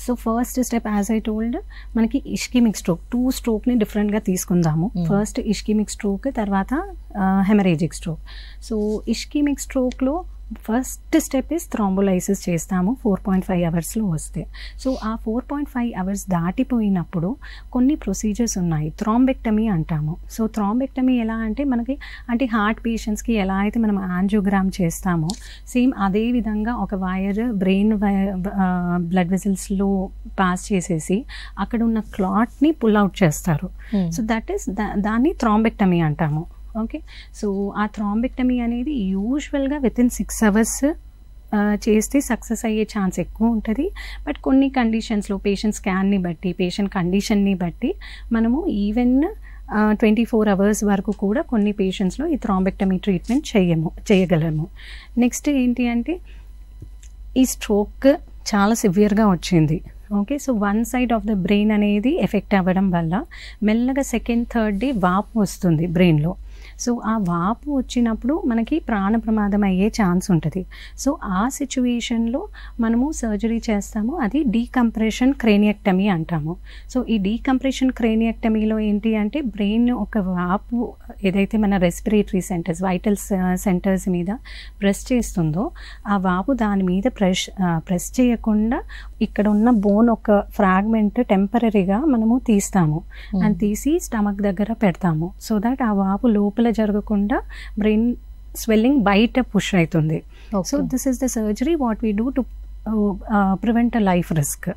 So first step as I told మనకి ischemic stroke 2 స్ట్రోక్ని డిఫరెంట్గా తీసుకుందాము. ఫస్ట్ ఇష్కిమిక్ స్ట్రోక్, తర్వాత హెమరేజిక్ స్ట్రోక్. సో ఇష్కిమిక్ స్ట్రోక్లో ఫస్ట్ స్టెప్ ఇస్ థ్రాంబోలైసిస్ చేస్తాము 4.5 అవర్స్లో వస్తే. సో ఆ 4.5 అవర్స్ దాటిపోయినప్పుడు కొన్ని ప్రొసీజర్స్ ఉన్నాయి, థ్రాంబెక్టమీ అంటాము. సో థ్రాంబెక్టమీ ఎలా అంటే మనకి అంటే హార్ట్ పేషెంట్స్కి ఎలా అయితే మనం యాంజియోగ్రామ్ చేస్తామో సేమ్ అదే విధంగా ఒక వైర్ బ్రెయిన్ బ్లడ్ వెజల్స్లో పాస్ చేసేసి అక్కడ ఉన్న క్లాట్ని పుల్ అవుట్ చేస్తారు. సో దట్ ఈస్ దాన్ని థ్రాంబెక్టమీ అంటాము. ఓకే, సో ఆ థ్రాంబెక్టమీ అనేది యూజువల్గా వితిన్ 6 అవర్స్ చేస్తే సక్సెస్ అయ్యే ఛాన్స్ ఎక్కువ ఉంటుంది. బట్ కొన్ని కండిషన్స్లో పేషెంట్ స్కాన్ని బట్టి, పేషెంట్ కండిషన్ని బట్టి మనము ఈవెన్ 24 అవర్స్ వరకు కూడా కొన్ని పేషెంట్స్లో ఈ థ్రాంబెక్టమీ ట్రీట్మెంట్ చేయగలము. నెక్స్ట్ ఏంటి అంటే ఈ స్ట్రోక్ చాలా సివియర్గా వచ్చింది. Okay, so 1 side of the brain అనేది ఎఫెక్ట్ అవ్వడం వల్ల మెల్లగా సెకండ్ థర్డ్ డే వాపు వస్తుంది బ్రెయిన్లో. సో ఆ వాపు వచ్చినప్పుడు మనకి ప్రాణ ప్రమాదం అయ్యే ఛాన్స్ ఉంటుంది. సో ఆ సిచ్యువేషన్లో మనము సర్జరీ చేస్తాము, అది డీకంప్రెషన్ క్రేనియక్టమీ అంటాము. సో ఈ డీకంప్రెషన్ క్రేనియక్టమీలో ఏంటి అంటే బ్రెయిన్ ఒక వాపు ఏదైతే మన రెస్పిరేటరీ సెంటర్స్, వైటల్ సెంటర్స్ మీద ప్రెస్ చేస్తుందో ఆ వాపు దాని మీద ప్రెస్ చేయకుండా ఇక్కడ ఉన్న బోన్ ఒక ఫ్రాగ్మెంట్ టెంపరీగా మనము తీస్తాము అండ్ తీసి స్టమక్ దగ్గర పెడతాము. సో దట్ ఆ వాపు లోపల జరగకుండా బ్రెయిన్ స్వెల్లింగ్ బయట పుష్ అవుతుంది. So this is the surgery what we do to prevent a life risk.